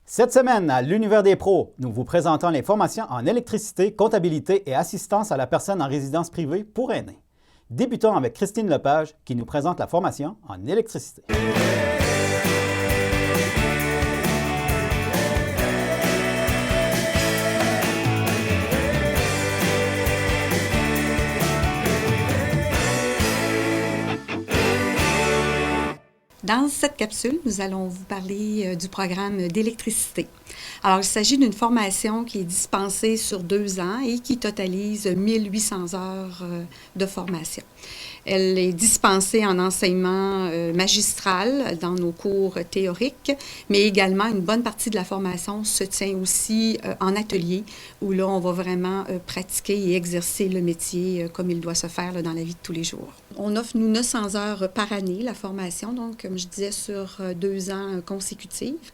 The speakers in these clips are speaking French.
Cette semaine, à l'Univers des pros, nous vous présentons les formations en électricité, comptabilité et assistance à la personne en résidence privée pour aînés. Débutons avec Christine Lepage qui nous présente la formation en électricité. Dans cette capsule, nous allons vous parler du programme d'électricité. Alors, il s'agit d'une formation qui est dispensée sur 2 ans et qui totalise 1800 heures de formation. Elle est dispensée en enseignement magistral dans nos cours théoriques, mais également une bonne partie de la formation se tient aussi en atelier, où là, on va vraiment pratiquer et exercer le métier comme il doit se faire là, dans la vie de tous les jours. On offre, nous, 900 heures par année, la formation, donc, comme je disais, sur 2 ans consécutifs.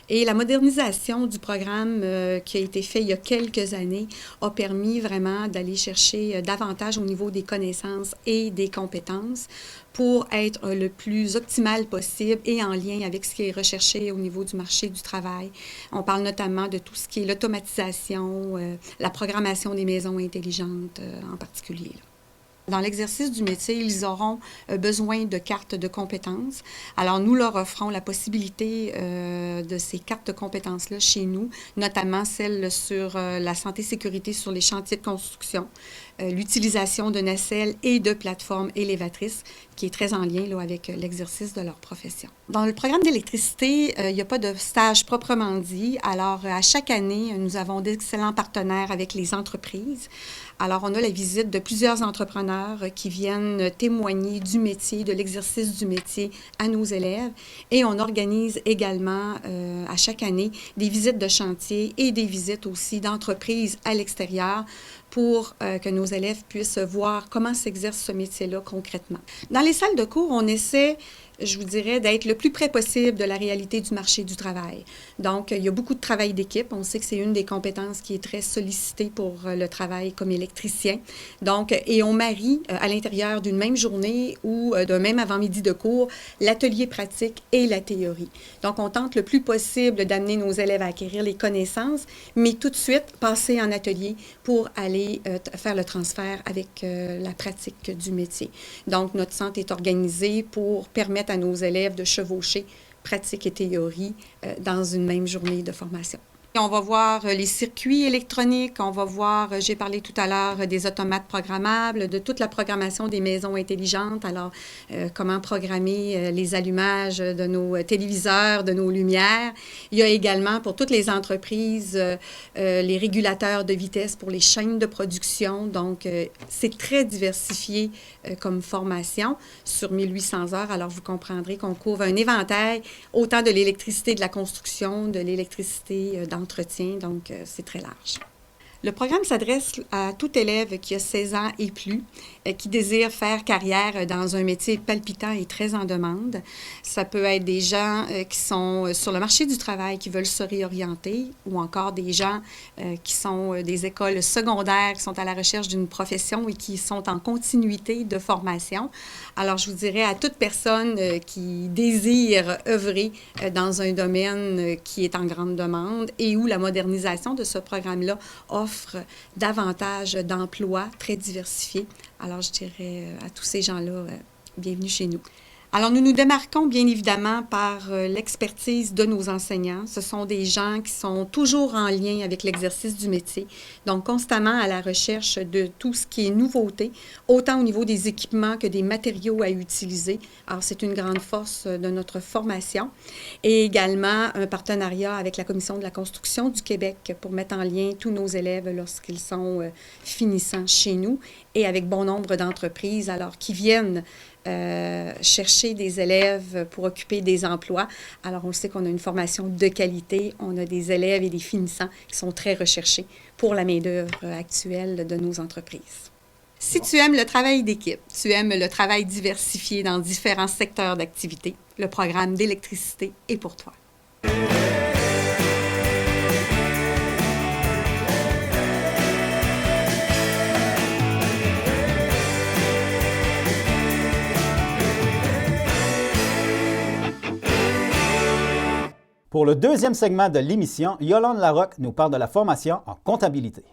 Et la modernisation du programme qui a été fait il y a quelques années a permis vraiment d'aller chercher davantage au niveau des connaissances et des compétences pour être le plus optimal possible et en lien avec ce qui est recherché au niveau du marché du travail. On parle notamment de tout ce qui est l'automatisation, la programmation des maisons intelligentes en particulier. Dans l'exercice du métier, ils auront besoin de cartes de compétences. Alors, nous leur offrons la possibilité de ces cartes de compétences-là chez nous, notamment celles sur la santé-sécurité sur les chantiers de construction, l'utilisation de nacelles et de plateformes élévatrices, qui est très en lien là, avec l'exercice de leur profession. Dans le programme d'électricité, il n'y a pas de stage proprement dit. Alors, à chaque année, nous avons d'excellents partenaires avec les entreprises. Alors, on a la visite de plusieurs entrepreneurs qui viennent témoigner du métier, de l'exercice du métier à nos élèves. Et on organise également à chaque année des visites de chantier et des visites aussi d'entreprises à l'extérieur pour que nos élèves puissent voir comment s'exerce ce métier-là concrètement. Dans les salles de cours, on essaie, je vous dirais, d'être le plus près possible de la réalité du marché du travail. Donc, il y a beaucoup de travail d'équipe. On sait que c'est une des compétences qui est très sollicitée pour le travail comme électricien. Donc, et on marie à l'intérieur d'une même journée ou d'un même avant-midi de cours l'atelier pratique et la théorie. Donc, on tente le plus possible d'amener nos élèves à acquérir les connaissances, mais tout de suite passer en atelier pour aller faire le transfert avec la pratique du métier. Donc, notre centre est organisé pour permettre à nos élèves de chevaucher pratique et théorie dans une même journée de formation. On va voir les circuits électroniques, on va voir, j'ai parlé tout à l'heure des automates programmables, de toute la programmation des maisons intelligentes, alors comment programmer les allumages de nos téléviseurs, de nos lumières. Il y a également pour toutes les entreprises les régulateurs de vitesse pour les chaînes de production, donc c'est très diversifié comme formation sur 1800 heures, alors vous comprendrez qu'on couvre un éventail autant de l'électricité de la construction, de l'électricité d'entretien, donc c'est très large. Le programme s'adresse à tout élève qui a 16 ans et plus, qui désire faire carrière dans un métier palpitant et très en demande. Ça peut être des gens qui sont sur le marché du travail, qui veulent se réorienter, ou encore des gens qui sont des écoles secondaires, qui sont à la recherche d'une profession et qui sont en continuité de formation. Alors, je vous dirais à toute personne qui désire œuvrer dans un domaine qui est en grande demande et où la modernisation de ce programme-là offre davantage d'emplois très diversifiés. Alors, je dirais à tous ces gens-là, bienvenue chez nous. Alors, nous nous démarquons bien évidemment par l'expertise de nos enseignants. Ce sont des gens qui sont toujours en lien avec l'exercice du métier, donc constamment à la recherche de tout ce qui est nouveauté, autant au niveau des équipements que des matériaux à utiliser. Alors, c'est une grande force de notre formation. Et également un partenariat avec la Commission de la construction du Québec pour mettre en lien tous nos élèves lorsqu'ils sont finissants chez nous et avec bon nombre d'entreprises alors qui viennent chercher des élèves pour occuper des emplois. Alors, on sait qu'on a une formation de qualité. On a des élèves et des finissants qui sont très recherchés pour la main-d'œuvre actuelle de nos entreprises. Si tu aimes le travail d'équipe, tu aimes le travail diversifié dans différents secteurs d'activité, le programme d'électricité est pour toi. Pour Pour le deuxième segment de l'émission, Yolande Larocque nous parle de la formation en comptabilité.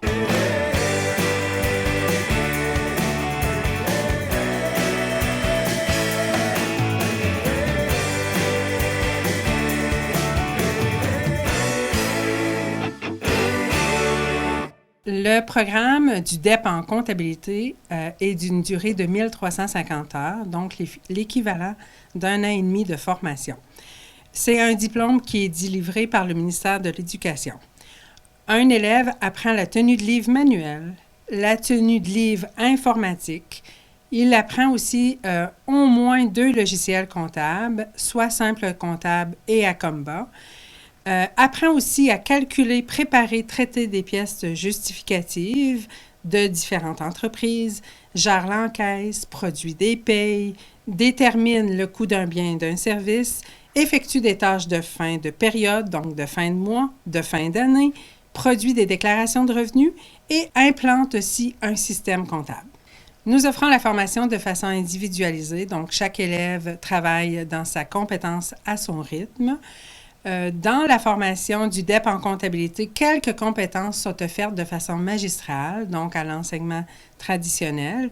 Le programme du DEP en comptabilité est d'une durée de 1350 heures, donc l'équivalent d'un an et demi de formation. C'est un diplôme qui est délivré par le ministère de l'Éducation. Un élève apprend la tenue de livre manuelle, la tenue de livre informatique. Il apprend aussi au moins 2 logiciels comptables, soit Simple Comptable et Acomba. Apprend aussi à calculer, préparer, traiter des pièces justificatives de différentes entreprises, gère l'encaisse, produit des payes, détermine le coût d'un bien et d'un service, effectue des tâches de fin de période, donc de fin de mois, de fin d'année, produit des déclarations de revenus et implante aussi un système comptable. Nous offrons la formation de façon individualisée, donc chaque élève travaille dans sa compétence à son rythme. Dans la formation du DEP en comptabilité, quelques compétences sont offertes de façon magistrale, donc à l'enseignement traditionnel.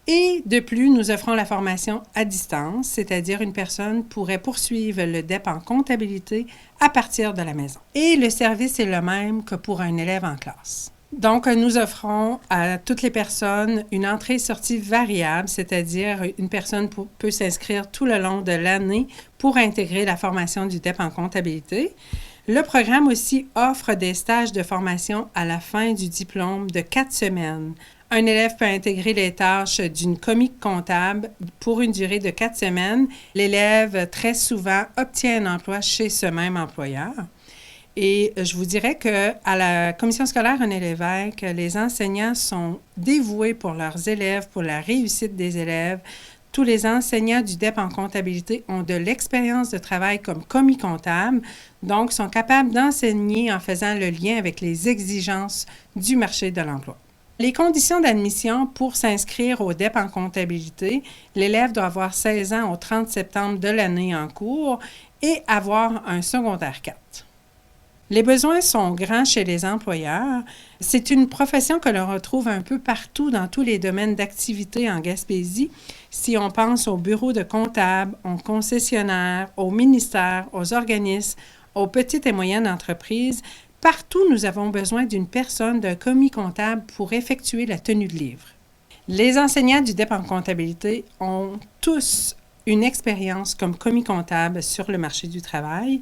Et de plus, nous offrons la formation à distance, c'est-à-dire une personne pourrait poursuivre le DEP en comptabilité à partir de la maison. Et le service est le même que pour un élève en classe. Donc, nous offrons à toutes les personnes une entrée et sortie variable, c'est-à-dire une personne peut s'inscrire tout le long de l'année pour intégrer la formation du DEP en comptabilité. Le programme aussi offre des stages de formation à la fin du diplôme de 4 semaines. Un élève peut intégrer les tâches d'une commis comptable pour une durée de 4 semaines. L'élève, très souvent, obtient un emploi chez ce même employeur. Et je vous dirais qu'à la commission scolaire René Lévesque, les enseignants sont dévoués pour leurs élèves, pour la réussite des élèves. Tous les enseignants du DEP en comptabilité ont de l'expérience de travail comme commis comptable, donc sont capables d'enseigner en faisant le lien avec les exigences du marché de l'emploi. Les conditions d'admission pour s'inscrire au DEP en comptabilité, l'élève doit avoir 16 ans au 30 septembre de l'année en cours et avoir un secondaire 4. Les besoins sont grands chez les employeurs. C'est une profession que l'on retrouve un peu partout dans tous les domaines d'activité en Gaspésie. Si on pense aux bureaux de comptables, aux concessionnaires, aux ministères, aux organismes, aux petites et moyennes entreprises, partout nous avons besoin d'une personne, d'un commis comptable pour effectuer la tenue de livre. Les enseignants du DEP en comptabilité ont tous une expérience comme commis comptable sur le marché du travail.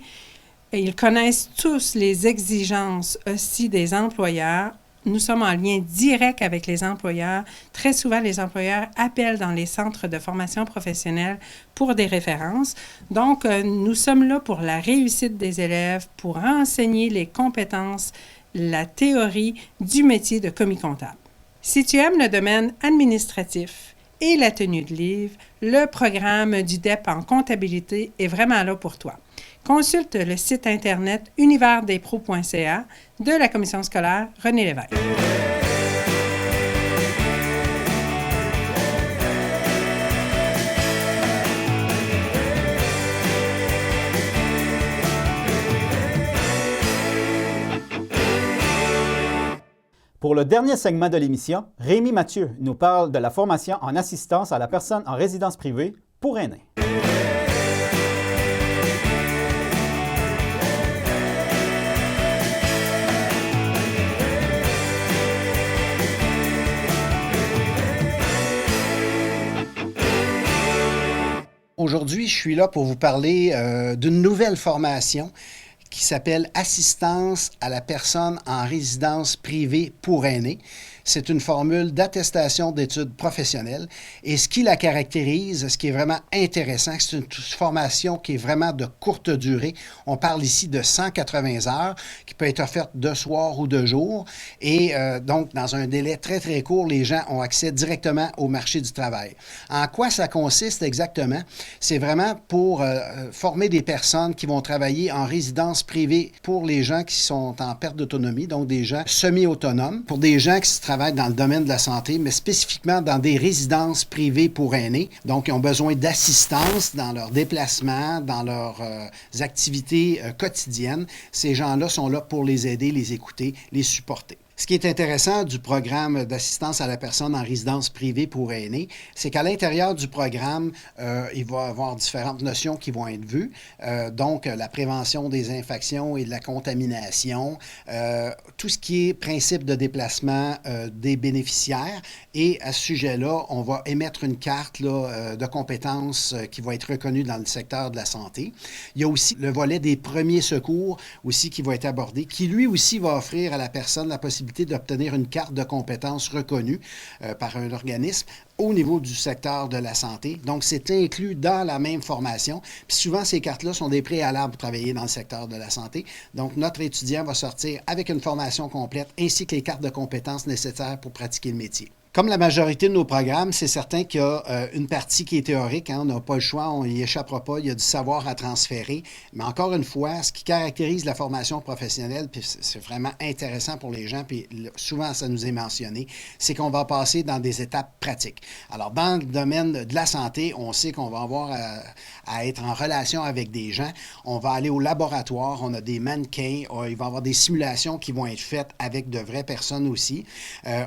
Et ils connaissent tous les exigences aussi des employeurs. Nous sommes en lien direct avec les employeurs. Très souvent, les employeurs appellent dans les centres de formation professionnelle pour des références. Donc, nous sommes là pour la réussite des élèves, pour enseigner les compétences, la théorie du métier de commis comptable. Si tu aimes le domaine administratif et la tenue de livre, le programme du DEP en comptabilité est vraiment là pour toi. Consulte le site internet universdespros.ca de la commission scolaire René Lévesque. Pour le dernier segment de l'émission, Rémi Mathieu nous parle de la formation en assistance à la personne en résidence privée pour aînés. Aujourd'hui, je suis là pour vous parler d'une nouvelle formation qui s'appelle Assistance à la personne en résidence privée pour aînés. C'est une formule d'attestation d'études professionnelles. Et ce qui la caractérise, ce qui est vraiment intéressant, c'est une formation qui est vraiment de courte durée. On parle ici de 180 heures, qui peut être offerte de soir ou de jour. Et donc, dans un délai très, très court, les gens ont accès directement au marché du travail. En quoi ça consiste exactement? C'est vraiment pour former des personnes qui vont travailler en résidence privée pour les gens qui sont en perte d'autonomie, donc des gens semi-autonomes, pour des gens qui travaillent travaillent dans le domaine de la santé, mais spécifiquement dans des résidences privées pour aînés. Donc, ils ont besoin d'assistance dans leurs déplacements, dans leurs activités quotidiennes. Ces gens-là sont là pour les aider, les écouter, les supporter. Ce qui est intéressant du programme d'assistance à la personne en résidence privée pour aînés, c'est qu'à l'intérieur du programme, il va y avoir différentes notions qui vont être vues. Donc, la prévention des infections et de la contamination, tout ce qui est principe de déplacement des bénéficiaires. Et à ce sujet-là, on va émettre une carte là, de compétences qui va être reconnue dans le secteur de la santé. Il y a aussi le volet des premiers secours aussi qui va être abordé, qui lui aussi va offrir à la personne la possibilité d'obtenir une carte de compétences reconnue par un organisme au niveau du secteur de la santé. Donc, c'est inclus dans la même formation. Puis souvent, ces cartes-là sont des préalables pour travailler dans le secteur de la santé. Donc, notre étudiant va sortir avec une formation complète ainsi que les cartes de compétences nécessaires pour pratiquer le métier. Comme la majorité de nos programmes, c'est certain qu'il y a une partie qui est théorique. Hein, on n'a pas le choix, on n'y échappera pas. Il y a du savoir à transférer. Mais encore une fois, ce qui caractérise la formation professionnelle, puis c'est vraiment intéressant pour les gens, puis souvent ça nous est mentionné, c'est qu'on va passer dans des étapes pratiques. Alors, dans le domaine de la santé, on sait qu'on va avoir à être en relation avec des gens. On va aller au laboratoire, on a des mannequins, il va y avoir des simulations qui vont être faites avec de vraies personnes aussi.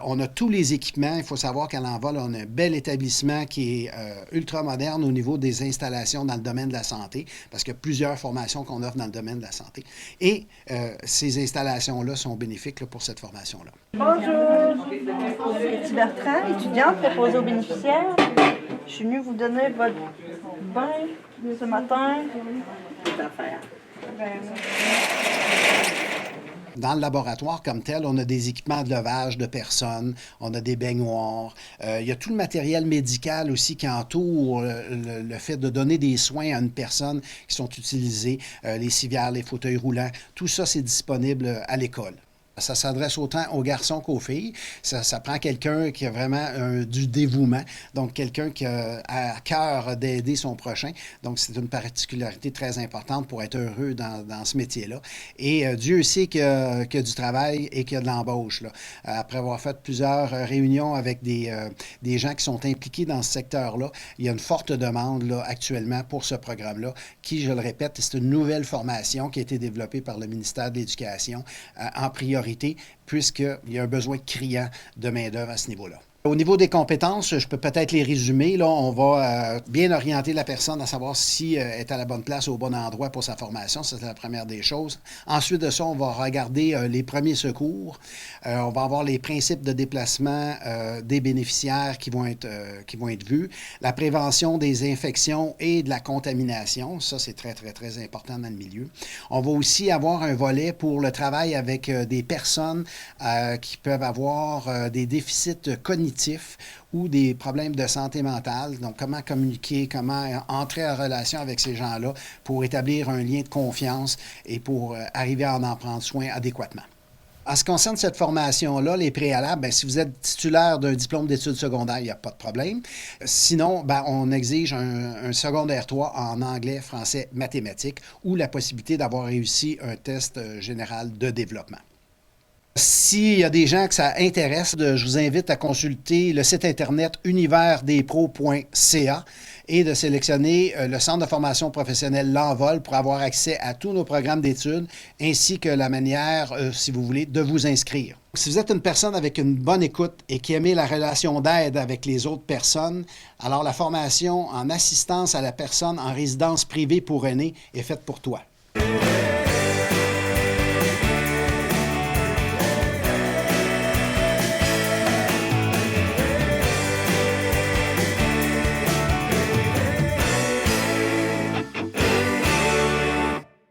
On a tous les équipements. Il faut savoir qu'à l'Envol, on a un bel établissement qui est ultra moderne au niveau des installations dans le domaine de la santé, parce qu'il y a plusieurs formations qu'on offre dans le domaine de la santé. Et ces installations-là sont bénéfiques là, pour cette formation-là. Bonjour, c'est Bertrand, étudiante préposée aux bénéficiaires. Je suis venue vous donner votre bain de ce matin. Dans le laboratoire comme tel, on a des équipements de levage de personnes, on a des baignoires. Il y a tout le matériel médical aussi qui entoure le fait de donner des soins à une personne qui sont utilisés, les civières, les fauteuils roulants. Tout ça, c'est disponible à l'école. Ça s'adresse autant aux garçons qu'aux filles. Ça prend quelqu'un qui a vraiment du dévouement, donc quelqu'un qui a à cœur d'aider son prochain. Donc, c'est une particularité très importante pour être heureux dans ce métier-là. Et Dieu sait qu'il y a du travail et qu'il y a de l'embauche. Là. Après avoir fait plusieurs réunions avec des gens qui sont impliqués dans ce secteur-là, il y a une forte demande là, actuellement pour ce programme-là, qui, je le répète, c'est une nouvelle formation qui a été développée par le ministère de l'Éducation en priorité, puisqu'il y a un besoin criant de main-d'œuvre à ce niveau-là. Au niveau des compétences, je peux peut-être les résumer. Là, on va bien orienter la personne à savoir si elle est à la bonne place, au bon endroit pour sa formation. Ça, c'est la première des choses. Ensuite de ça, on va regarder les premiers secours. On va avoir les principes de déplacement des bénéficiaires qui vont être vus. La prévention des infections et de la contamination. Ça, c'est très, très, très important dans le milieu. On va aussi avoir un volet pour le travail avec des personnes qui peuvent avoir des déficits cognitifs ou des problèmes de santé mentale. Donc, comment communiquer, comment entrer en relation avec ces gens-là pour établir un lien de confiance et pour arriver à en prendre soin adéquatement. En ce qui concerne cette formation-là, les préalables, bien, si vous êtes titulaire d'un diplôme d'études secondaires, il n'y a pas de problème. Sinon, bien, on exige un secondaire 3 en anglais, français, mathématiques ou la possibilité d'avoir réussi un test général de développement. S'il y a des gens que ça intéresse, je vous invite à consulter le site internet universdespros.ca et de sélectionner le centre de formation professionnelle L'Envol pour avoir accès à tous nos programmes d'études ainsi que la manière, si vous voulez, de vous inscrire. Si vous êtes une personne avec une bonne écoute et qui aimez la relation d'aide avec les autres personnes, alors la formation en assistance à la personne en résidence privée pour aînés est faite pour toi.